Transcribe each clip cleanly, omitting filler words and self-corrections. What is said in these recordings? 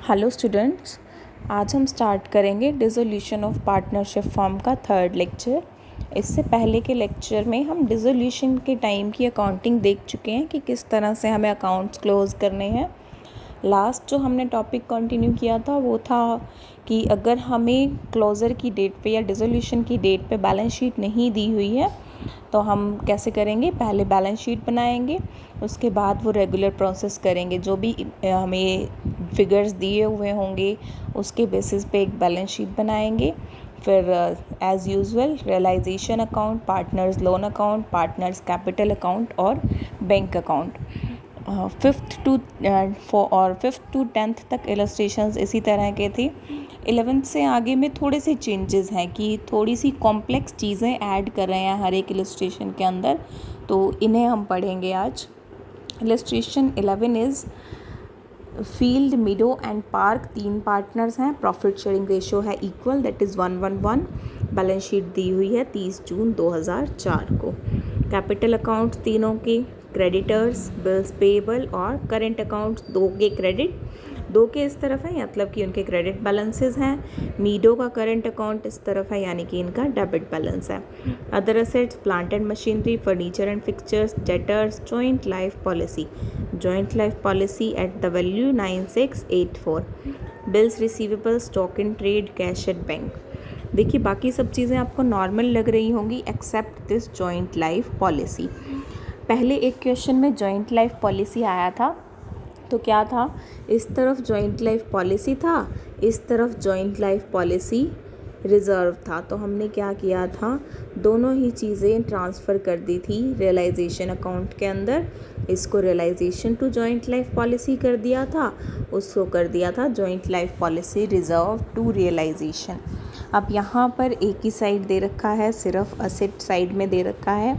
Hello students, आज हम start करेंगे डिसोल्यूशन ऑफ पार्टनरशिप फॉर्म का थर्ड लेक्चर। इससे पहले के लेक्चर में हम डिसोल्यूशन के टाइम की अकाउंटिंग देख चुके हैं कि किस तरह से हमें अकाउंट्स क्लोज करने हैं। लास्ट जो हमने टॉपिक कंटिन्यू किया था वो था कि अगर हमें क्लोज़र की डेट पे या डिसोल्यूशन की डेट पे बैलेंस शीट नहीं दी हुई है तो हम कैसे करेंगे। पहले बैलेंस शीट बनाएंगे, उसके बाद वो रेगुलर प्रोसेस करेंगे। जो भी हमें फिगर्स दिए हुए होंगे उसके बेसिस पे एक बैलेंस शीट बनाएंगे। फिर as usual realisation account, partners loan account, partners capital account और bank account. Fifth to 10th तक इलस्ट्रेशंस इसी तरह के थे। 11th से आगे में थोड़े से चेंजेस हैं कि थोड़ी सी कॉम्प्लेक्स चीज़ें ऐड कर रहे हैं हर एक इलस्ट्रेशन के अंदर, तो इन्हें हम पढ़ेंगे आज। Illustration 11 is field, meadow and park 3 partners हैं। प्रॉफिट शेयरिंग रेशियो है equal, that is 1:1। Balance sheet दी हुई है 30 जून 2004 को। कैपिटल अकाउंट्स तीनों के, क्रेडिटर्स, बिल्स पेएबल और करेंट अकाउंट्स 2 के क्रेडिट, 2 के इस तरफ है मतलब कि उनके क्रेडिट बैलेंसेस हैं। मीडो का करेंट अकाउंट इस तरफ है यानी कि इनका डेबिट बैलेंस है। Other assets, plant and machinery, furniture and fixtures, debtors, joint life policy at the value 9684, bills receivable, stock in trade, cash at bank. देखिए बाकी सब चीज़ें आपको नॉर्मल लग रही होंगी except this joint life policy. पहले एक क्वेश्चन में जॉइंट लाइफ पॉलिसी आया था तो क्या था, इस तरफ जॉइंट लाइफ पॉलिसी था, इस तरफ जॉइंट लाइफ पॉलिसी रिज़र्व था। तो हमने क्या किया था, दोनों ही चीज़ें ट्रांसफ़र कर दी थी रियलाइजेशन अकाउंट के अंदर। इसको realisation to joint life policy कर दिया था, उसको कर दिया था joint life policy reserve to realisation. अब यहाँ पर एक ही साइड दे रखा है, सिर्फ असेट साइड में दे रखा है।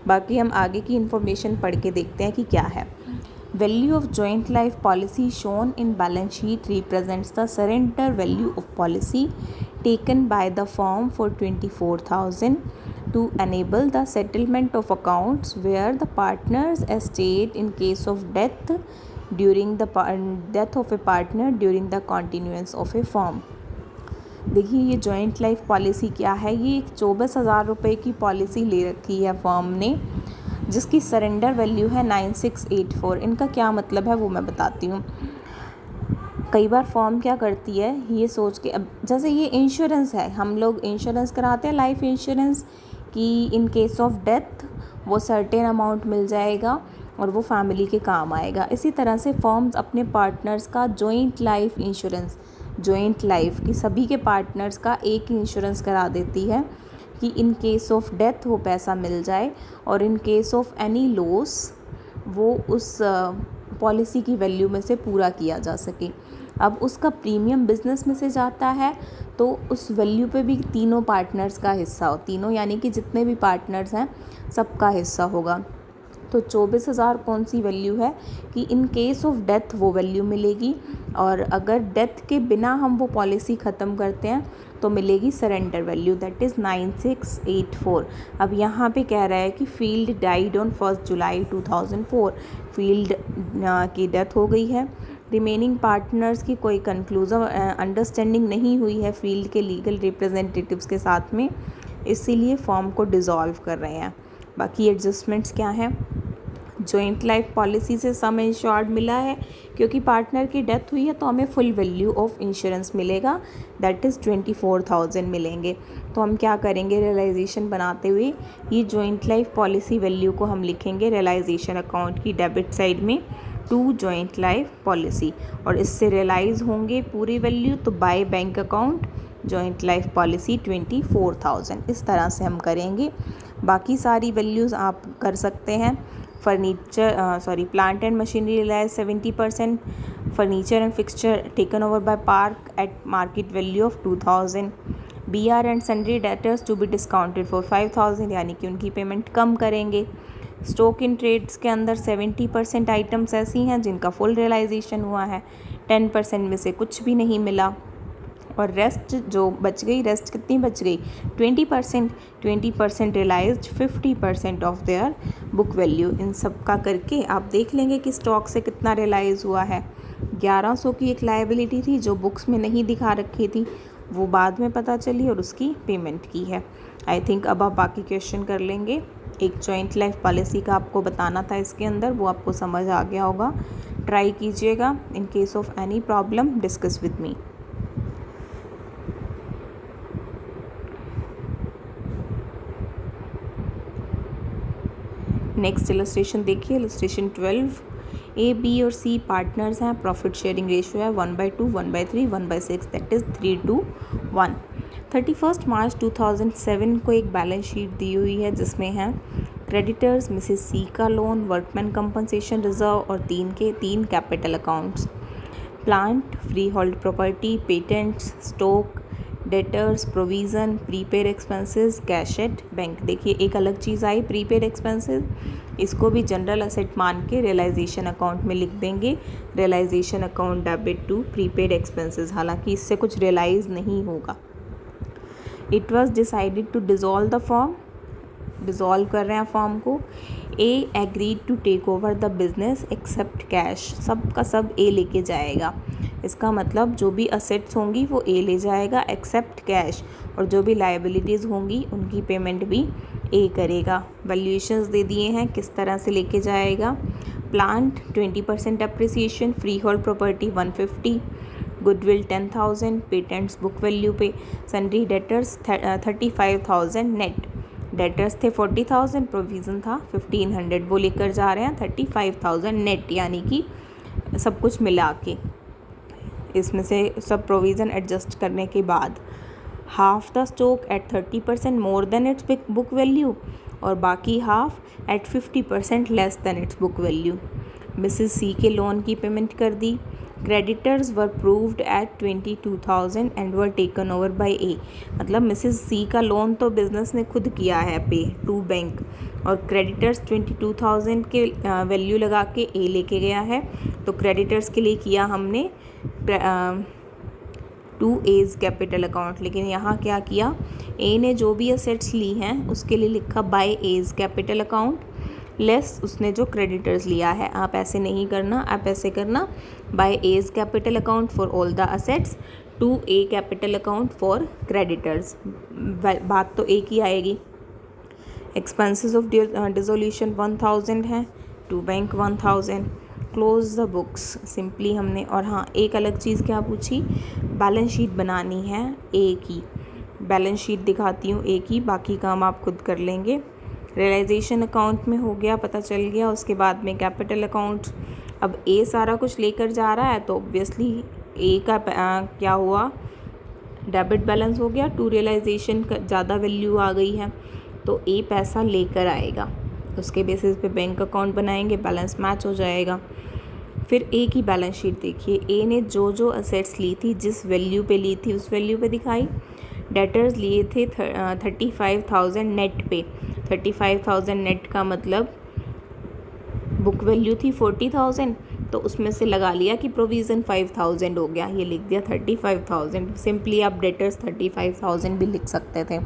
बाकी हम आगे की इन्फॉर्मेशन पढ़ के देखते हैं कि क्या है। Value of joint life policy shown in balance sheet represents the surrender value of policy taken by the firm for 24,000 to enable the settlement of accounts where the partner's estate in case of death of a partner during the continuance of a firm। देखिए ये joint life policy क्या है, ये एक 24,000 रुपये की policy ले रखी है फर्म ने जिसकी सरेंडर वैल्यू है 9684। इनका क्या मतलब है वो मैं बताती हूँ। कई बार फर्म क्या करती है ये सोच के, अब जैसे ये इंश्योरेंस है, हम लोग इंश्योरेंस कराते हैं लाइफ इंश्योरेंस कि इन केस ऑफ डेथ वो सर्टेन अमाउंट मिल जाएगा और वो फैमिली के काम आएगा। इसी तरह से फर्म्स अपने पार्टनर्स का joint life insurance, joint life की सभी के पार्टनर्स का एक इंश्योरेंस करा देती है कि इन केस ऑफ डेथ वो पैसा मिल जाए और in case of any loss वो उस पॉलिसी की वैल्यू में से पूरा किया जा सके। अब उसका प्रीमियम बिजनेस में से जाता है तो उस वैल्यू पे भी तीनों पार्टनर्स का हिस्सा हो, तीनों यानी कि जितने भी पार्टनर्स हैं सबका हिस्सा होगा। तो 24,000 कौन सी वैल्यू है कि इन केस ऑफ डेथ वो वैल्यू मिलेगी, और अगर डेथ के बिना हम वो पॉलिसी ख़त्म करते हैं तो मिलेगी सरेंडर वैल्यू, दैट इज़ 9684। अब यहाँ पे कह रहा है कि field died on 1 July 2004, field की डेथ हो गई है। रिमेनिंग पार्टनर्स की कोई कंक्लूसिव अंडरस्टैंडिंग नहीं हुई है फील्ड के लीगल रिप्रेजेंटेटिव्स के साथ में, इसीलिए फॉर्म को डिज़ोल्व कर रहे हैं। बाकी एडजस्टमेंट्स क्या हैं, जॉइंट लाइफ पॉलिसी से सम इंश्योर्ड मिला है क्योंकि पार्टनर की डेथ हुई है तो हमें फुल वैल्यू ऑफ इंश्योरेंस मिलेगा, दैट इज़ 24,000 मिलेंगे। तो हम क्या करेंगे, रियलाइजेशन बनाते हुए ये जॉइंट लाइफ पॉलिसी वैल्यू को हम लिखेंगे रियलाइजेशन अकाउंट की डेबिट साइड में टू जॉइंट लाइफ पॉलिसी, और इससे रियलाइज़ होंगे पूरी वैल्यू तो by bank account joint life policy 24,000। इस तरह से हम करेंगे। बाकी सारी वैल्यूज़ आप कर सकते हैं। Plant and machinery realise 70%, furniture and fixture taken over by Park at market value of 2,000, BR and sundry debtors to be discounted for 5,000 यानी कि उनकी पेमेंट कम करेंगे। स्टॉक इन ट्रेड्स के अंदर 70% आइटम्स ऐसी हैं जिनका फुल रियलाइजेशन हुआ है, 10% में से कुछ भी नहीं मिला, और रेस्ट जो बच गई, रेस्ट कितनी बच गई, 20% realised, 50% of their book value. इन सब का करके आप देख लेंगे कि स्टॉक से कितना रियलाइज़ हुआ है। 1100 की एक लायबिलिटी थी जो बुक्स में नहीं दिखा रखी थी, वो बाद में पता चली और उसकी पेमेंट की है। आई थिंक अब आप बाकी क्वेश्चन कर लेंगे। एक जॉइंट लाइफ पॉलिसी का आपको बताना था इसके अंदर, वो आपको समझ आ गया होगा। ट्राई कीजिएगा। In case of any problem discuss with me. Next illustration देखिए, इलस्ट्रेशन 12। ए, बी और सी पार्टनर्स हैं, प्रॉफिट शेयरिंग रेशियो है 1/2, 1/3, 1/6, दैट इज़ 3:1। 31 मार्च 2007 को एक बैलेंस शीट दी हुई है जिसमें है क्रेडिटर्स, मिसेस सी का लोन, वर्कमैन कंपनसेशन रिजर्व और 3 capital accounts, plant, free hold property, patents, stock, debtors, provision, prepaid expenses, cash at bank. देखिए एक अलग चीज़ आई, प्रीपेड एक्सपेंसेस, इसको भी जनरल असेट मान के रियलाइजेशन अकाउंट में लिख देंगे। Realisation account debit to prepaid expenses, हालांकि इससे कुछ रियलाइज नहीं होगा। It was decided to dissolve the firm, dissolve कर रहे हैं फॉर्म को। A agreed to take over the business except cash, सब का सब ए लेके जाएगा। इसका मतलब जो भी असेट्स होंगी वो ए ले जाएगा एक्सेप्ट कैश, और जो भी लायबिलिटीज़ होंगी उनकी पेमेंट भी ए करेगा। वैल्यूएशंस दे दिए हैं किस तरह से लेके जाएगा। Plant 20% appreciation, free hold property 150, goodwill 10,000, patents book value पे, सन्ड्री डेटर्स 35,000 नेट, डेटर्स थे 40,000, प्रोविज़न था 1,500, वो लेकर जा रहे हैं 35,000 नेट, यानी कि सब कुछ मिला के इसमें से सब प्रोविज़न एडजस्ट करने के बाद। Half the stock at 30% more than its book value और बाकी half at 50% less than its book value. Mrs C के लोन की पेमेंट कर दी। Creditors were proved at 22,000 and were taken over by A, मतलब मिसेस सी का loan तो business ने खुद किया है पे टू बैंक, और क्रेडिटर्स 22,000 के वैल्यू लगा के ए लेके गया है, तो क्रेडिटर्स के लिए किया हमने टू एज कैपिटल अकाउंट। लेकिन यहाँ क्या किया, ए ने जो भी असेट्स ली हैं उसके लिए लिखा by as capital account less उसने जो क्रेडिटर्स लिया है। आप ऐसे नहीं करना, आप ऐसे करना by as capital account for all the assets, to a capital account for creditors, बात तो एक ही आएगी। एक्सपेंसेस ऑफ डिसोल्यूशन 1,000 है, to bank 1,000, close the books simply हमने। और हाँ, एक अलग चीज़ क्या पूछी, बैलेंस शीट बनानी है ए की। बैलेंस शीट दिखाती हूँ ए की, बाकी काम आप खुद कर लेंगे। रियलाइजेशन अकाउंट में हो गया, पता चल गया। उसके बाद में कैपिटल अकाउंट, अब ए सारा कुछ लेकर जा रहा है तो ऑब्वियसली ए का क्या हुआ, डेबिट बैलेंस हो गया। टू रियलाइजेशन का ज़्यादा वैल्यू आ गई है तो ए पैसा लेकर आएगा, उसके बेसिस पे बैंक अकाउंट बनाएंगे, बैलेंस मैच हो जाएगा। फिर ए की बैलेंस शीट देखिए, ए ने जो जो असेट्स ली थी, जिस वैल्यू पे ली थी उस वैल्यू पे दिखाई। डेटर्स लिए थे 35,000 नेट पे, 35,000 नेट का मतलब बुक वैल्यू थी 40,000, तो उसमें से लगा लिया कि प्रोविज़न 5,000 हो गया, ये लिख दिया 35,000। सिंपली आप डेटर्स 35,000 भी लिख सकते थे।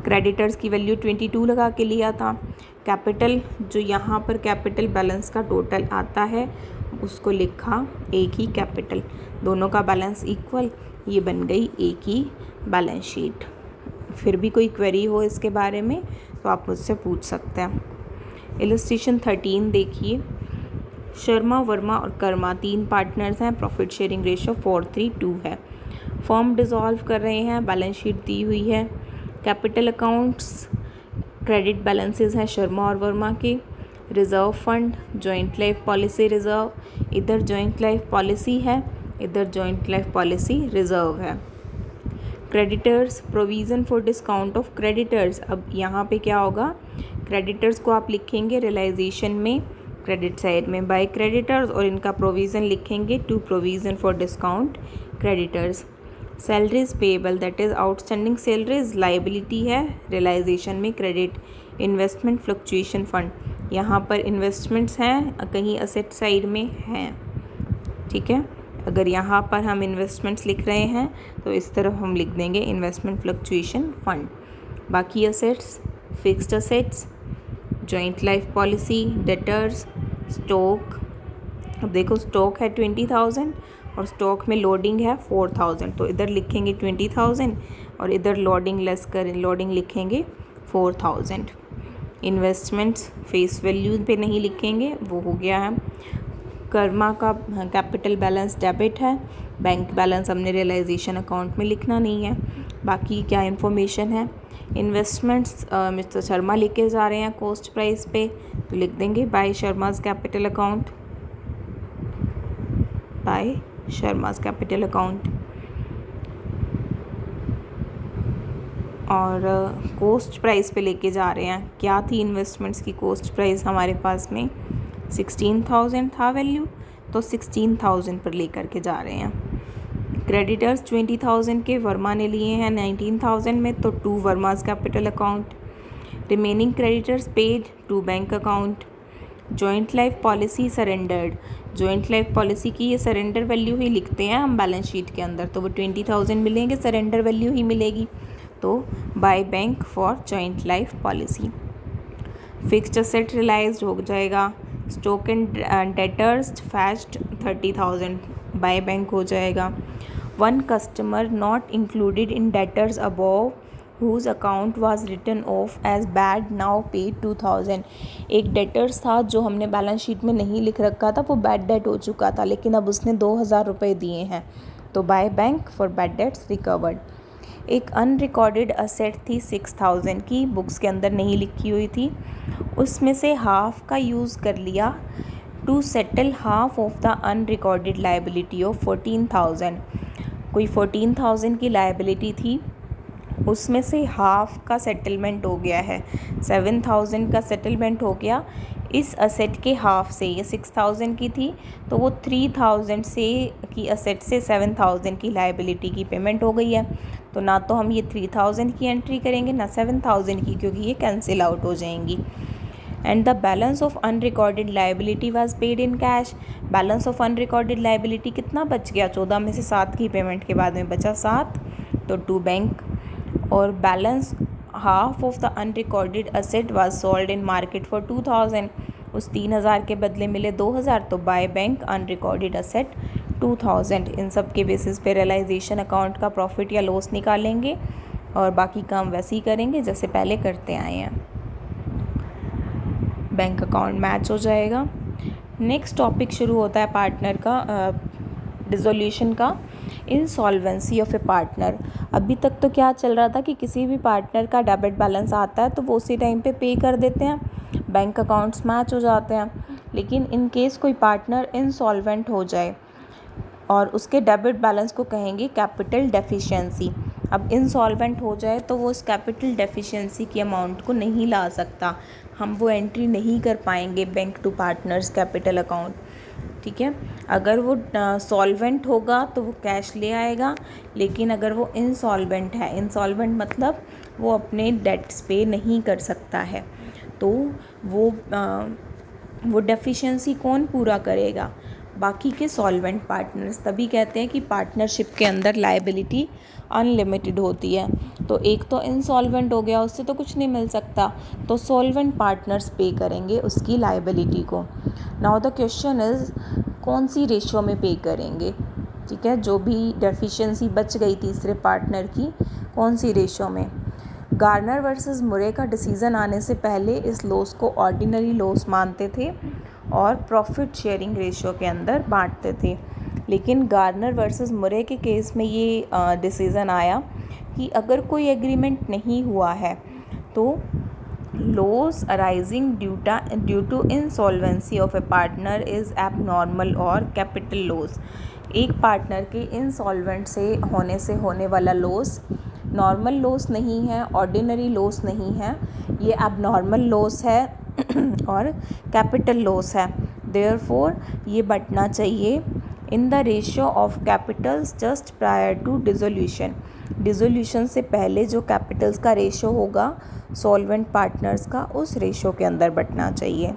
क्रेडिटर्स की वैल्यू 22 लगा के लिया था। कैपिटल, जो यहाँ पर कैपिटल बैलेंस का टोटल आता है उसको लिखा ए की कैपिटल, दोनों का बैलेंस इक्वल, ये बन गई ए की बैलेंस शीट। फिर भी कोई क्वेरी हो इसके बारे में तो आप मुझसे पूछ सकते हैं। इलस्ट्रेशन 13 देखिए, शर्मा, वर्मा और कर्मा 3 पार्टनर्स हैं, प्रॉफिट शेयरिंग रेशियो 4:3:2 है। फॉर्म डिज़ोल्व कर रहे हैं, बैलेंस शीट दी हुई है। कैपिटल अकाउंट्स, क्रेडिट बैलेंसेस हैं शर्मा और वर्मा के। Reserve fund, joint life policy reserve, इधर जॉइंट लाइफ पॉलिसी है, इधर जॉइंट लाइफ पॉलिसी रिज़र्व है। Creditors, provision for discount of creditors, अब यहाँ पे क्या होगा, क्रेडिटर्स को आप लिखेंगे रियलाइजेशन में क्रेडिट साइड में बाय क्रेडिटर्स, और इनका प्रोविज़न लिखेंगे to provision for discount creditors. Salaries payable, that is outstanding salaries, liability है रियलाइजेशन में क्रेडिट। इन्वेस्टमेंट फ्लक्चुएशन फंड, यहाँ पर इन्वेस्टमेंट्स हैं, कहीं असेट साइड में हैं, ठीक है। अगर यहाँ पर हम इन्वेस्टमेंट्स लिख रहे हैं तो इस तरफ हम लिख देंगे इन्वेस्टमेंट फ्लक्चुएशन फंड। बाकी assets, fixed assets, joint life policy, debtors, stock, अब देखो स्टॉक है 20,000 और स्टॉक में लोडिंग है 4,000, तो इधर लिखेंगे 20,000 और इधर लोडिंग लेस करें, लोडिंग लिखेंगे 4,000। इन्वेस्टमेंट्स फेस वैल्यू पे नहीं लिखेंगे, वो हो गया है। कर्मा का कैपिटल बैलेंस डेबिट है, बैंक बैलेंस हमने रियलाइजेशन अकाउंट में लिखना नहीं है। बाकी क्या इन्फॉर्मेशन है, इन्वेस्टमेंट्स मिस्टर शर्मा लेके जा रहे हैं कॉस्ट प्राइस पे, तो लिख देंगे by Sharma's capital account, by Sharma's capital account. और कॉस्ट प्राइस पे लेके जा रहे हैं, क्या थी इन्वेस्टमेंट्स की कॉस्ट प्राइस हमारे पास में 16,000 था वैल्यू, तो 16,000 पर लेकर के जा रहे हैं। क्रेडिटर्स 20,000 के वर्मा ने लिए हैं 19,000 में, तो to Verma's capital account. Remaining creditors paid to bank account. Joint life policy surrendered, joint life policy की ये सरेंडर वैल्यू ही लिखते हैं हम बैलेंस शीट के अंदर, तो वो 20,000 मिलेंगे, सरेंडर वैल्यू ही मिलेगी, तो by bank for joint life policy. Fixed asset realised हो जाएगा। Stock and debtors fetched 30,000 by bank हो जाएगा। One customer not included in debtors above whose account was written off as bad now paid 2,000। एक debtors था जो हमने balance sheet में नहीं लिख रखा था, वो बैड डेट हो चुका था, लेकिन अब उसने 2,000 रुपये दिए हैं, तो by bank for bad debts recovered. एक अनरिकॉर्डेड असेट थी 6,000 की, बुक्स के अंदर नहीं लिखी हुई थी, उसमें से हाफ का यूज़ कर लिया to settle half of the unrecorded liability of 14,000। कोई 14,000 की लाइबिलिटी थी, उसमें से हाफ का सेटलमेंट हो गया है, 7,000 का सेटलमेंट हो गया इस असेट के हाफ से। ये 6,000 की थी, तो वो 3,000 से की असेट से 7,000 की लाइबिलिटी की पेमेंट हो गई है, तो ना तो हम ये 3,000 की एंट्री करेंगे ना 7,000 की, क्योंकि ये कैंसिल आउट हो जाएंगी। And the balance of unrecorded liability was paid in cash. Balance of unrecorded liability कितना बच गया, 14 में से 7 की पेमेंट के बाद में बचा 7, तो टू बैंक। और balance half of the unrecorded asset was sold in market for 2,000, उस 3,000 के बदले मिले 2,000, तो बाय बैंक अनरिकॉर्डेड असेट 2,000। इन सब के बेसिस पे रियलाइजेशन अकाउंट का प्रॉफिट या लॉस निकालेंगे और बाकी काम वैसे ही करेंगे जैसे पहले करते आए हैं। बैंक अकाउंट मैच हो जाएगा। नेक्स्ट टॉपिक शुरू होता है पार्टनर का डिसोल्यूशन का, इंसॉल्वेंसी ऑफ ए पार्टनर। अभी तक तो क्या चल रहा था कि किसी भी पार्टनर का डेबिट बैलेंस आता है तो वो उसी टाइम पे पे कर देते हैं, बैंक अकाउंट्स मैच हो जाते हैं। लेकिन इन केस कोई पार्टनर इंसॉल्वेंट हो जाए और उसके डेबिट बैलेंस को कहेंगे कैपिटल डेफिशिएंसी। अब इंसॉल्वेंट हो जाए तो वो उस कैपिटल डेफिशिएंसी की अमाउंट को नहीं ला सकता, हम वो एंट्री नहीं कर पाएंगे bank to partners capital account, ठीक है। अगर वो सॉल्वेंट होगा तो वो कैश ले आएगा, लेकिन अगर वो इंसॉल्वेंट है, इंसॉल्वेंट मतलब वो अपने डेट्स पे नहीं कर सकता है, तो वो डेफिशिएंसी कौन पूरा करेगा, बाकी के सॉल्वेंट पार्टनर्स। तभी कहते हैं कि पार्टनरशिप के अंदर लायबिलिटी अनलिमिटेड होती है। तो एक तो इंसॉल्वेंट हो गया, उससे तो कुछ नहीं मिल सकता, तो सॉल्वेंट पार्टनर्स पे करेंगे उसकी लायबिलिटी को। नाउ द क्वेश्चन इज़ कौन सी रेशियो में पे करेंगे, ठीक है। जो भी डेफिशिएंसी बच गई तीसरे पार्टनर की, कौन सी रेशियो में। गार्नर वर्सेस मुरे का डिसीज़न आने से पहले इस लॉस को ऑर्डिनरी लॉस मानते थे और प्रॉफिट शेयरिंग रेशियो के अंदर बांटते थे। लेकिन गार्नर वर्सेस मुरे के केस में ये डिसीज़न आया कि अगर कोई एग्रीमेंट नहीं हुआ है तो loss arising due to insolvency of a partner is abnormal और कैपिटल लॉस। एक पार्टनर के इंसॉल्वेंट से होने वाला लॉस नॉर्मल लॉस नहीं है, ऑर्डिनरी लॉस नहीं है, ये एबनॉर्मल लॉस है और कैपिटल लॉस है। देयरफॉर ये बंटना चाहिए in the ratio of capitals just prior to dissolution. Dissolution से पहले जो कैपिटल्स का रेशियो होगा सॉल्वेंट पार्टनर्स का, उस रेशियो के अंदर बंटना चाहिए।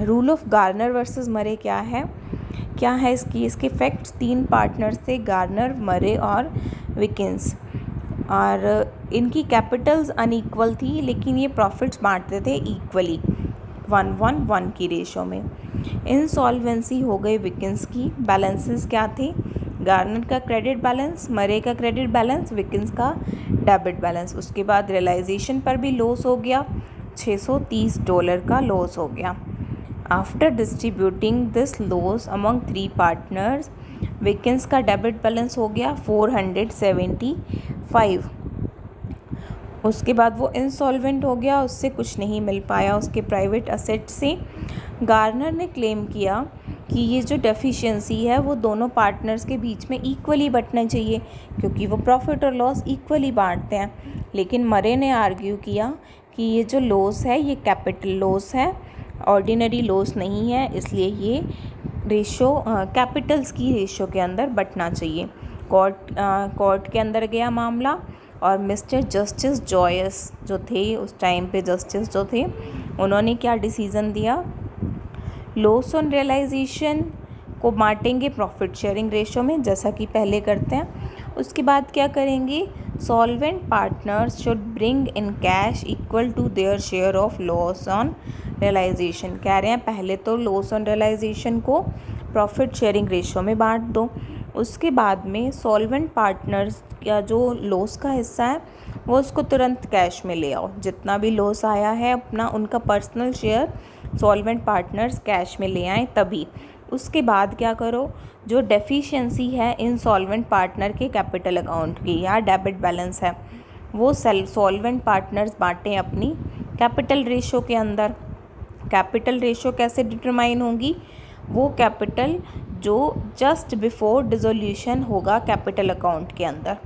रूल ऑफ गार्नर वर्सेस मरे क्या है इसके फैक्ट्स। 3 पार्टनर्स थे, गार्नर, मरे और विकिंस, और इनकी कैपिटल्स अनइक्वल थी लेकिन ये प्रॉफिट्स बांटते थे इक्वली। 1:1 की रेशो में। इंसॉल्वेंसी हो गई विकिंस की। बैलेंसेस क्या थे? गार्नर का क्रेडिट बैलेंस, मरे का क्रेडिट बैलेंस, विकिंस का डेबिट बैलेंस। उसके बाद रियलाइजेशन पर भी लॉस हो गया, $630 का लॉस हो गया। After distributing this loss among 3 partners, Wilkins का डेबिट बैलेंस हो गया 475। उसके बाद वो इंसॉल्वेंट हो गया, उससे कुछ नहीं मिल पाया उसके प्राइवेट असेट से। गार्नर ने क्लेम किया कि ये जो डेफिशिएंसी है वो दोनों पार्टनर्स के बीच में इक्वली बंटना चाहिए, क्योंकि वो प्रॉफिट और लॉस इक्वली बांटते हैं। लेकिन मरे ने आर्ग्यू किया कि ये जो लॉस है ये कैपिटल लॉस है, ऑर्डिनरी लॉस नहीं है, इसलिए ये रेशो कैपिटल्स की रेशो के अंदर बंटना चाहिए। कोर्ट के अंदर गया मामला, और मिस्टर जस्टिस जॉयस जो थे उस टाइम पे, जस्टिस जो थे, उन्होंने क्या डिसीज़न दिया? लॉस ऑन रियलाइजेशन को बांटेंगे प्रॉफिट शेयरिंग रेशो में, जैसा कि पहले करते हैं। उसके बाद क्या करेंगे? Solvent partners should bring in cash equal to their share of loss on realisation. कह रहे हैं पहले तो लॉस ऑन रियलाइजेशन को प्रॉफिट शेयरिंग रेशो में बांट दो, उसके बाद में सॉल्वेंट पार्टनर्स का जो लॉस का हिस्सा है वो उसको तुरंत कैश में ले आओ। जितना भी लॉस आया है अपना उनका personal share solvent partners cash में ले आएँ तभी। उसके बाद क्या करो? जो डेफिशिएंसी है इंसॉल्वेंट पार्टनर के कैपिटल अकाउंट की या डेबिट बैलेंस है, वो सॉल्वेंट पार्टनर्स बांटें अपनी कैपिटल रेशो के अंदर। कैपिटल रेशो कैसे डिटरमाइन होगी? वो कैपिटल जो जस्ट बिफोर डिसोल्यूशन होगा कैपिटल अकाउंट के अंदर,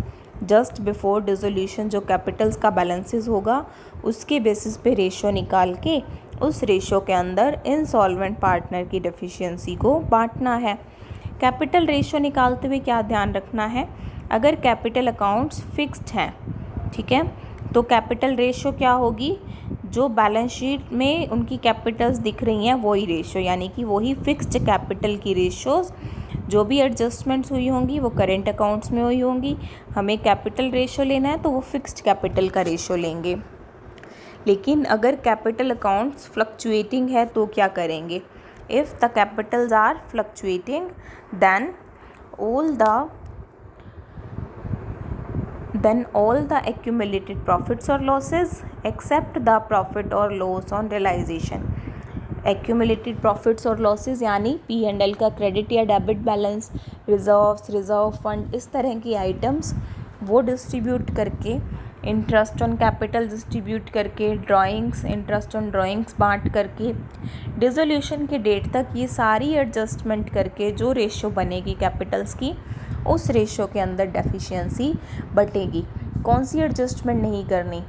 जस्ट बिफोर डिसोल्यूशन जो कैपिटल्स का बैलेंसेस होगा उसके बेसिस पे रेशो निकाल के उस रेशो के अंदर इंसॉल्वेंट पार्टनर की डेफिशिएंसी को बांटना है। कैपिटल रेशो निकालते हुए क्या ध्यान रखना है? अगर कैपिटल अकाउंट्स फिक्स्ड हैं, ठीक है, तो कैपिटल रेशो क्या होगी? जो बैलेंस शीट में उनकी कैपिटल्स दिख रही हैं वही रेशो, यानी कि वही फिक्स्ड कैपिटल की रेशोज़ जो भी एडजस्टमेंट्स हुई होंगी वो करेंट अकाउंट्स में हुई होंगी। हमें कैपिटल रेशो लेना है तो वो फिक्स्ड कैपिटल का रेशो लेंगे। लेकिन अगर कैपिटल अकाउंट्स फ्लक्चुएटिंग है तो क्या करेंगे? If the capitals are fluctuating then all the accumulated profits or losses except the profit or loss on realization। Accumulated profits और लॉसेस यानी P&L का क्रेडिट या debit balance, reserves, reserve fund, इस तरह की आइटम्स वो डिस्ट्रीब्यूट करके, interest on capital distribute करके, ड्राइंग्स, इंटरेस्ट ऑन ड्राइंग्स बांट करके, डिसोल्यूशन के डेट तक ये सारी एडजस्टमेंट करके जो रेशो बनेगी कैपिटल्स की, उस रेशो के अंदर डेफिशिएंसी बटेगी। कौन सी एडजस्टमेंट नहीं करनी?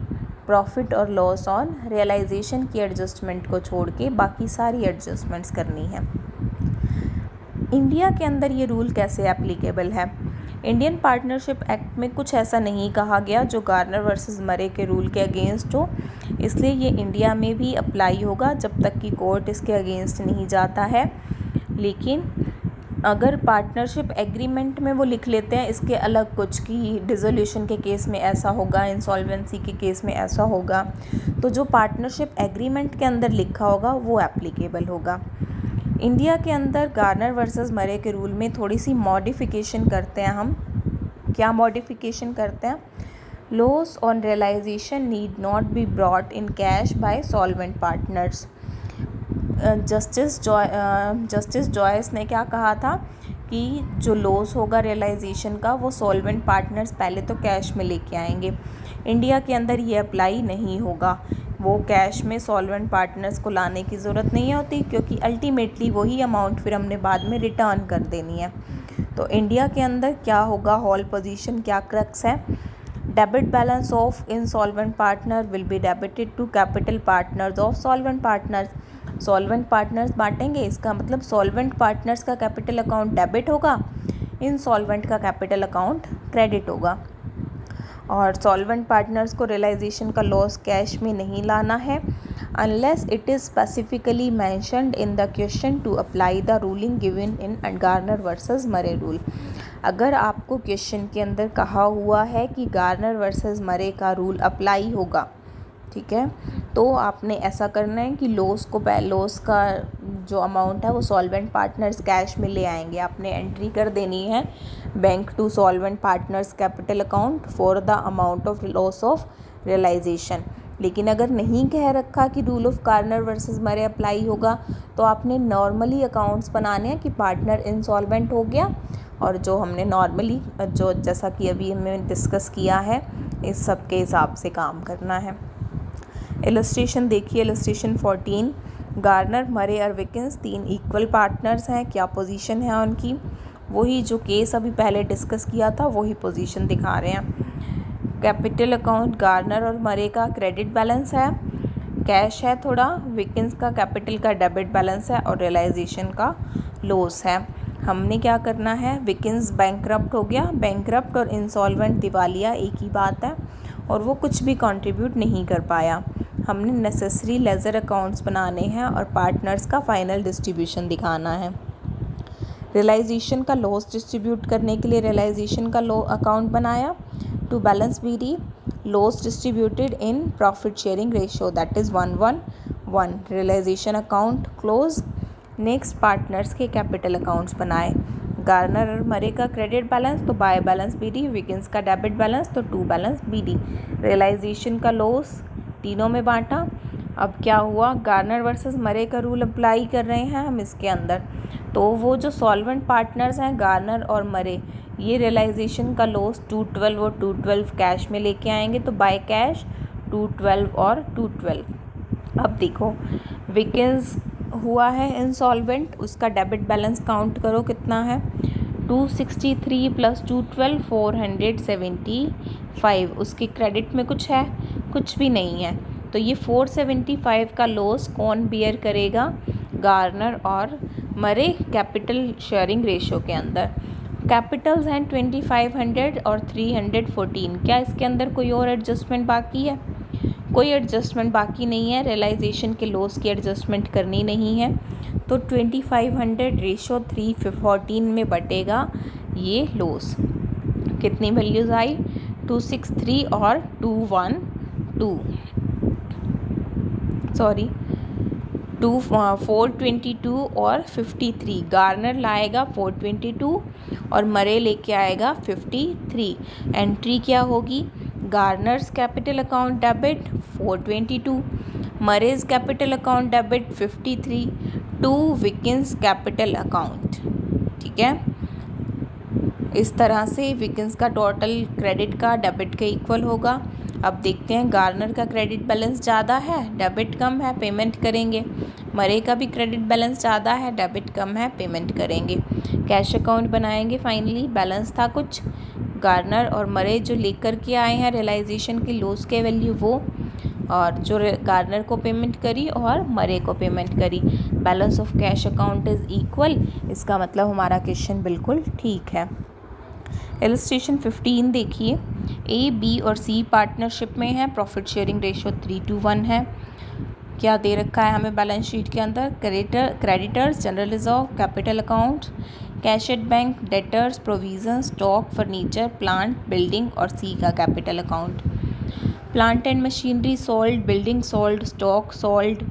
प्रॉफिट और लॉस ऑन रियलाइजेशन की एडजस्टमेंट को छोड़ के बाकी सारी एडजस्टमेंट्स करनी है। इंडिया के अंदर ये रूल कैसे एप्लीकेबल है? इंडियन पार्टनरशिप एक्ट में कुछ ऐसा नहीं कहा गया जो गार्नर वर्सेस मरे के रूल के अगेंस्ट हो, इसलिए ये इंडिया में भी अप्लाई होगा जब तक कि कोर्ट इसके अगेंस्ट नहीं जाता है। लेकिन अगर पार्टनरशिप एग्रीमेंट में वो लिख लेते हैं इसके अलग कुछ कि डिसोल्यूशन के केस में ऐसा होगा, इंसॉल्वेंसी के केस में ऐसा होगा, तो जो पार्टनरशिप एग्रीमेंट के अंदर लिखा होगा वो एप्लीकेबल होगा। इंडिया के अंदर गार्नर वर्सेस मरे के रूल में थोड़ी सी मॉडिफिकेशन करते हैं हम। क्या मॉडिफिकेशन करते हैं? Loss on realisation need not be brought in cash by solvent partners. Justice Joyce ने क्या कहा था कि जो लॉस होगा रियलाइजेशन का वो सॉल्वेंट पार्टनर्स पहले तो कैश में लेके आएंगे। इंडिया के अंदर ये अप्लाई नहीं होगा, वो कैश में सॉल्वेंट पार्टनर्स को लाने की ज़रूरत नहीं होती, क्योंकि अल्टीमेटली वही अमाउंट फिर हमने बाद में रिटर्न कर देनी है। तो इंडिया के अंदर क्या होगा? होल पोजीशन क्या क्रक्स है? Debit balance of insolvent partner will be debited to capital partners of solvent partners. Solvent partners बांटेंगे, इसका मतलब सॉल्वेंट पार्टनर्स का कैपिटल अकाउंट डेबिट होगा, इंसॉल्वेंट का कैपिटल अकाउंट क्रेडिट होगा। और सॉल्वेंट पार्टनर्स को रियलाइजेशन का लॉस कैश में नहीं लाना है unless it is specifically mentioned in the question to apply the ruling given in Garner versus मरे रूल। अगर आपको क्वेश्चन के अंदर कहा हुआ है कि गार्नर वर्सेस मरे का रूल अप्लाई होगा ठीक है। तो आपने ऐसा करना है कि लॉस का जो अमाउंट है वो सॉल्वेंट पार्टनर्स कैश में ले आएंगे। आपने एंट्री कर देनी है bank to solvent partners capital account for the amount of loss of realisation. लेकिन अगर नहीं कह रखा कि rule of Garner versus Murray apply होगा, तो आपने नॉर्मली अकाउंट्स बनाने हैं कि पार्टनर इंसॉल्वेंट हो गया, और जो हमने नॉर्मली जो जैसा कि अभी हमने डिस्कस किया है इस सब के हिसाब से काम करना है। इलस्ट्रेशन देखिए, इलस्ट्रेशन 14। गार्नर, मरे और विकिंस 3 इक्वल पार्टनर्स हैं। क्या पोजीशन है उनकी? वही जो केस अभी पहले डिस्कस किया था वही पोजीशन दिखा रहे हैं। कैपिटल अकाउंट, गार्नर और मरे का क्रेडिट बैलेंस है, कैश है थोड़ा, विकिंस का कैपिटल का डेबिट बैलेंस है और रियलाइजेशन का लॉस है। हमने क्या करना है, विकिंस बैंकरप्ट हो गया, बैंकरप्ट और इंसॉल्वेंट दिवालिया एक ही बात है, और वो कुछ भी कंट्रीब्यूट नहीं कर पाया। हमने नेसेसरी लेजर अकाउंट्स बनाने हैं और पार्टनर्स का फाइनल डिस्ट्रीब्यूशन दिखाना है। रियलाइजेशन का लॉस डिस्ट्रीब्यूट करने के लिए रियलाइजेशन का अकाउंट बनाया to balance BD, loss distributed in profit sharing ratio that is 1:1. Realisation account close. Next partners के कैपिटल अकाउंट्स बनाए। गार्नर और मरे का क्रेडिट बैलेंस तो बाय बैलेंस बीडी, विकिंस का डेबिट बैलेंस तो टू बैलेंस बीडी। रियलाइजेशन का loss तीनों में बांटा। अब क्या हुआ, गार्नर वर्सेस मरे का रूल अप्लाई कर रहे हैं हम इसके अंदर। तो वो जो सॉल्वेंट पार्टनर्स हैं गार्नर और मरे, ये रियलाइजेशन का लॉस 212 और 212 कैश में लेके आएंगे, तो बाय कैश 212 और 212। अब देखो, विकिंस हुआ है इंसॉल्वेंट, उसका डेबिट बैलेंस काउंट करो कितना है, 263 प्लस 212 475। उसके क्रेडिट में कुछ है? कुछ भी नहीं है। तो ये 475 का लॉस कौन बियर करेगा? गार्नर और मरे कैपिटल शेयरिंग रेशो के अंदर। कैपिटल्स हैं 2500 और 314। क्या इसके अंदर कोई और एडजस्टमेंट बाकी है? कोई एडजस्टमेंट बाकी नहीं है। रियलाइजेशन के लॉस की एडजस्टमेंट करनी नहीं है, तो 2500 रेशो 314 में बटेगा ये लॉस। कितनी वैल्यूज़ आई? 263 और 422 और 53। गार्नर लाएगा 422 और मरे लेके आएगा 53। एंट्री क्या होगी? Garner's capital account debit 422, Murray's capital account debit 53 to Wilkins capital account. ठीक है, इस तरह से विकिंस का टोटल क्रेडिट का डेबिट के इक्वल होगा। अब देखते हैं, गार्नर का क्रेडिट बैलेंस ज़्यादा है, डेबिट कम है, पेमेंट करेंगे। मरे का भी क्रेडिट बैलेंस ज़्यादा है, डेबिट कम है, पेमेंट करेंगे। कैश अकाउंट बनाएंगे। फाइनली बैलेंस था कुछ, गार्नर और मरे जो लेकर के आए हैं रियलाइजेशन की लॉस के वैल्यू वो, और जो गार्नर को पेमेंट करी और मरे को पेमेंट करी। Balance of cash account is equal. इसका मतलब हमारा क्वेश्चन बिल्कुल ठीक है। इलस्ट्रेशन 15 देखिए, ए, बी और सी पार्टनरशिप में है, प्रॉफिट शेयरिंग रेशो 3:1 है। क्या दे रखा है हमें बैलेंस शीट के अंदर? Creditors, general reserve, capital account, cash at bank, debtors, provision, stock, furniture, plant, building और सी का capital account. Plant and machinery sold, building sold, stock sold,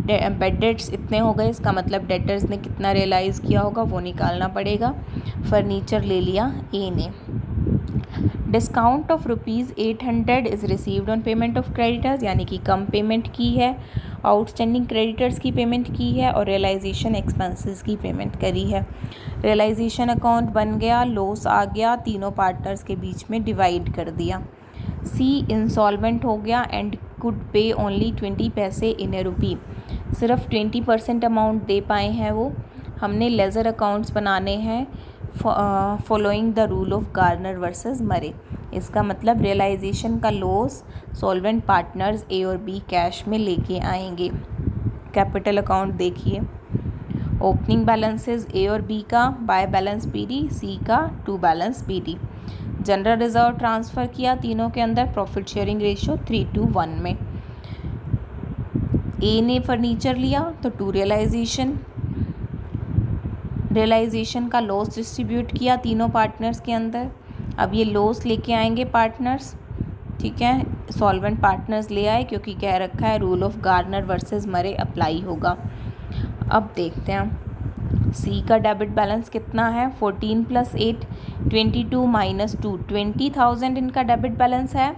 bad debts इतने हो गए। इसका मतलब डेटर्स ने कितना रियलाइज़ किया होगा वो निकालना पड़ेगा। फर्नीचर ले लिया ए ने। Discount of ₹800 is received on payment of creditors, यानी कि कम पेमेंट की है, आउटस्टैंडिंग क्रेडिटर्स की पेमेंट की है और रियलाइजेशन एक्सपेंसेस की पेमेंट करी है। रियलाइजेशन अकाउंट बन गया, लॉस आ गया, तीनों पार्टनर्स के बीच में डिवाइड कर दिया। सी इंसॉल्वेंट हो गया एंड कुड पे ओनली 20 पैसे इन ए रुपी, सिर्फ 20% अमाउंट दे पाए हैं वो। हमने लेज़र अकाउंट्स बनाने हैं following the rule of Garner versus मरे। इसका मतलब रियलाइजेशन का लॉस सॉल्वेंट पार्टनर्स ए और बी कैश में लेके आएंगे। कैपिटल अकाउंट देखिए, ओपनिंग बैलेंसेस ए और बी का बाय बैलेंस बीडी, सी का to balance BD. General reserve transfer किया तीनों के अंदर, प्रॉफिट शेयरिंग रेशियो 3:1 में। ए ने फर्नीचर लिया तो 2 रियलाइजेशन का लॉस डिस्ट्रीब्यूट किया तीनों पार्टनर्स के अंदर। अब ये लॉस लेके आएंगे पार्टनर्स, ठीक है। सॉल्वेंट पार्टनर्स ले आए, क्योंकि कह रखा है rule of Garner versus Murray apply होगा। अब देखते हैं सी का डेबिट बैलेंस कितना है। 14 + 8 22 - 2 20,000 इनका डेबिट बैलेंस है।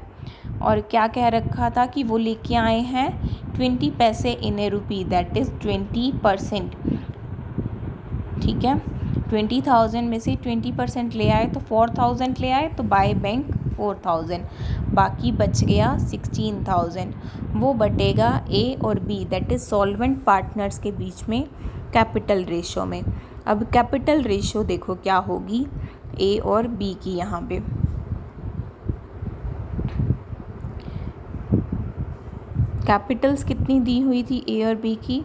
और क्या कह रखा था कि वो लेके आए हैं 20 पैसे इन ए रुपी, दैट इज़ 20%। ठीक है, 20,000 में से 20% ले आए तो 4,000 ले आए, तो बाय बैंक 4,000, बाकी बच गया 16,000। वो बटेगा ए और B, that is solvent partners के बीच में कैपिटल रेशो में। अब कैपिटल रेशो देखो क्या होगी ए और बी की। यहाँ पे कैपिटल्स कितनी दी हुई थी ए और बी की,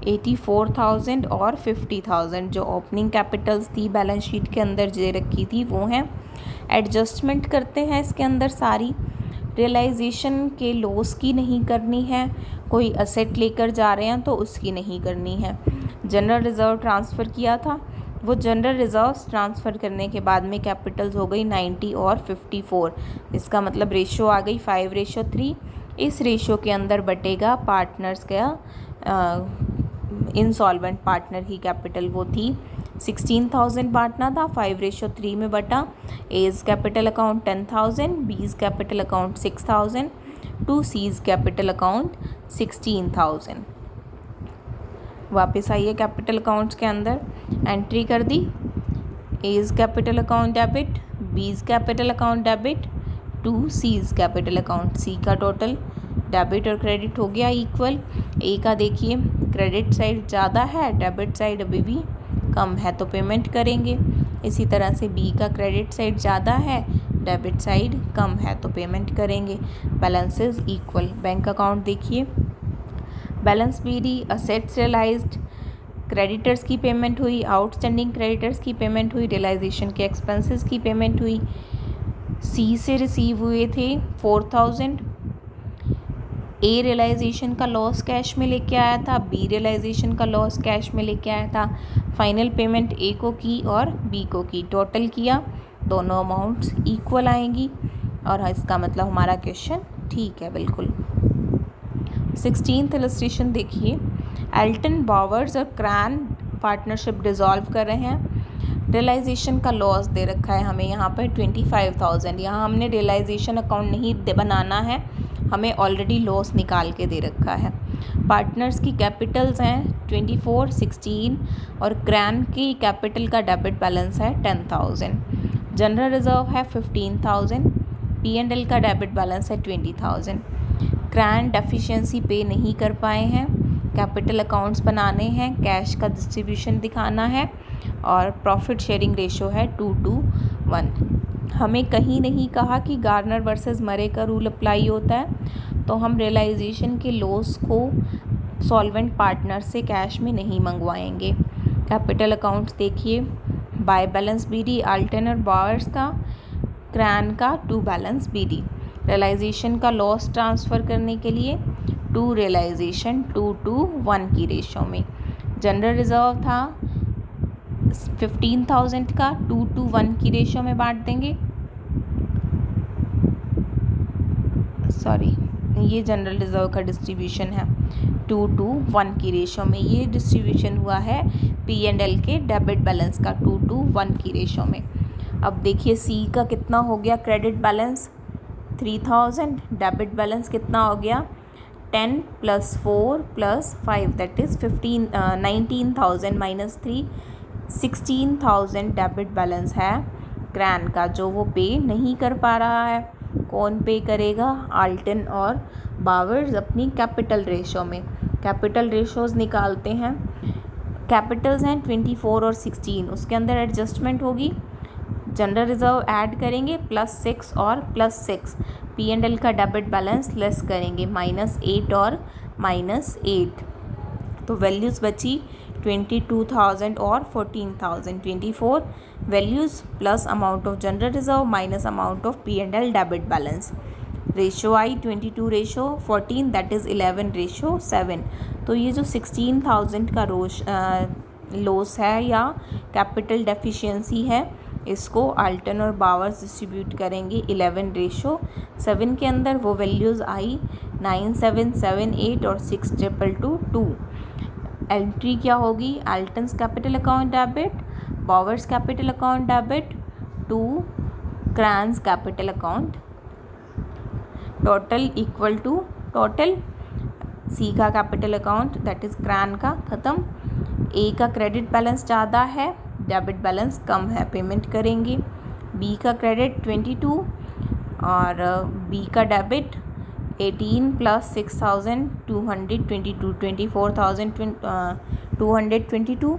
84,000 और 50,000 जो ओपनिंग कैपिटल्स थी बैलेंस शीट के अंदर दे रखी थी वो हैं। एडजस्टमेंट करते हैं इसके अंदर सारी। रियलाइजेशन के लॉस की नहीं करनी है, कोई असेट लेकर जा रहे हैं तो उसकी नहीं करनी है। जनरल रिज़र्व ट्रांसफ़र किया था, वो जनरल रिज़र्व्स ट्रांसफ़र करने के बाद में कैपिटल्स हो गई 90 और 54। इसका मतलब रेशो आ गई 5:3। इस रेशो के अंदर बटेगा पार्टनर्स का इंसॉल्वेंट पार्टनर की कैपिटल, वो थी 16,000 बांटना था, 5:3 में बटा। As capital account 10,000, B's capital account 6,000, to C's capital account 16,000। वापस आइए कैपिटल अकाउंट्स के अंदर, एंट्री कर दी। A's capital account debit, B's capital account debit, to C's capital account. C का टोटल डेबिट और क्रेडिट हो गया इक्वल। ए का देखिए क्रेडिट साइड ज़्यादा है, डेबिट साइड अभी भी कम है, तो पेमेंट करेंगे। इसी तरह से बी का क्रेडिट साइड ज़्यादा है, डेबिट साइड कम है, तो पेमेंट करेंगे। Balances equal. बैंक अकाउंट देखिए, balance BD, assets realised, creditors की पेमेंट हुई, आउटस्टैंडिंग क्रेडिटर्स की पेमेंट हुई, रियलाइजेशन के एक्सपेंसेस की पेमेंट हुई। सी से रिसीव हुए थे 4,000। ए रियलाइजेशन का लॉस कैश में लेके आया था, बी रियलाइजेशन का लॉस कैश में लेके आया था। फाइनल पेमेंट ए को की और बी को की, टोटल किया, दोनों अमाउंट्स इक्वल आएंगी। और इसका मतलब हमारा क्वेश्चन ठीक है बिल्कुल। 16th इलस्ट्रेशन देखिए, एल्टन बावर्स और क्रैन पार्टनरशिप डिसॉल्व कर रहे हैं। रियलाइजेशन का लॉस दे रखा है हमें यहाँ पर 25,000। यहाँ हमने रियलाइजेशन अकाउंट नहीं बनाना है, हमें ऑलरेडी लॉस निकाल के दे रखा है। पार्टनर्स की कैपिटल्स हैं 24, 16 और क्रैन की कैपिटल का डेबिट बैलेंस है 10,000। जनरल रिजर्व है 15,000, P&L का डेबिट बैलेंस है 20,000। क्रैन डेफिशिएंसी पे नहीं कर पाए हैं, कैपिटल अकाउंट्स बनाने हैं, कैश का डिस्ट्रीब्यूशन दिखाना है और प्रॉफिट शेयरिंग रेशो है 2:1। हमें कहीं नहीं कहा कि गार्नर वर्सेस मरे का रूल अप्लाई होता है, तो हम रियलाइजेशन के लॉस को सॉल्वेंट पार्टनर से कैश में नहीं मंगवाएंगे। कैपिटल अकाउंट्स देखिए, बाय बैलेंस बीडी अल्टन और बावर्स का, क्रैन का टू बैलेंस बीडी। रियलाइजेशन का लॉस ट्रांसफ़र करने के लिए टू रियलाइजेशन 2:1 की रेशो में। जनरल रिजर्व था 15,000 का, 2:1 की रेशो में बांट देंगे। सॉरी, ये जनरल रिजर्व का डिस्ट्रीब्यूशन है 2:1 की रेशो में। ये डिस्ट्रीब्यूशन हुआ है P&L के डेबिट बैलेंस का 2:1 की रेशो में। अब देखिए सी का कितना हो गया क्रेडिट बैलेंस 3,000, डेबिट बैलेंस कितना हो गया 10 + 4 + 5 दैट इज़ 19,000 - 3 16,000 डेबिट बैलेंस है क्रैन का, जो वो पे नहीं कर पा रहा है। कौन पे करेगा? अल्टन और बावर्स अपनी कैपिटल रेशो में। कैपिटल रेशोज़ निकालते हैं, कैपिटल्स हैं 24 और 16, उसके अंदर एडजस्टमेंट होगी। जनरल रिजर्व ऐड करेंगे +6 और +6, P&L का डेबिट बैलेंस लेस करेंगे -8 और -8, तो वैल्यूज़ बची 22,000 और 14,000। 24 values plus amount of general reserve minus amount of P&L debit balance. Ratio I 22:14, that is 11:7। तो ये जो 16,000 का लॉस है या कैपिटल डेफिशिएंसी है, इसको आल्टन और बावर्स डिस्ट्रीब्यूट करेंगे 11:7 के अंदर। वो वैल्यूज़ आई 9778 और 6222। एंट्री क्या होगी? Alton's capital account debit, Bower's capital account debit to Crane's capital account, total equal to total C का capital account that is Crane का ख़त्म। ए का क्रेडिट बैलेंस ज़्यादा है, डेबिट बैलेंस कम है, पेमेंट करेंगे। बी का क्रेडिट 22 और बी का डेबिट 18 + 6222 24,222।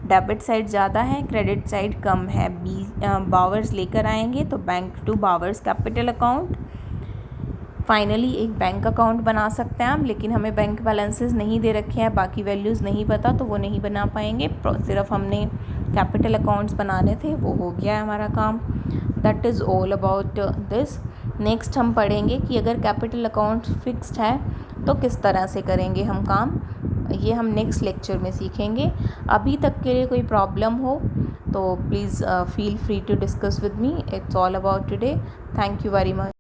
डेबिट साइड ज़्यादा है, क्रेडिट साइड कम है। बी बावर्स लेकर आएंगे तो bank to Bowers capital account. Finally एक बैंक अकाउंट बना सकते हैं हम, लेकिन हमें बैंक बैलेंसेस नहीं दे रखे हैं, बाकी वैल्यूज़ नहीं पता तो वो नहीं बना पाएंगे। सिर्फ हमने कैपिटल अकाउंट्स बनाने थे, वो हो गया है हमारा काम। That is all about this. Next हम पढ़ेंगे कि अगर कैपिटल अकाउंट फिक्स्ड है तो किस तरह से करेंगे हम काम, ये हम नेक्स्ट लेक्चर में सीखेंगे। अभी तक के लिए कोई प्रॉब्लम हो तो please feel free to discuss with me. It's all about today. Thank you very much.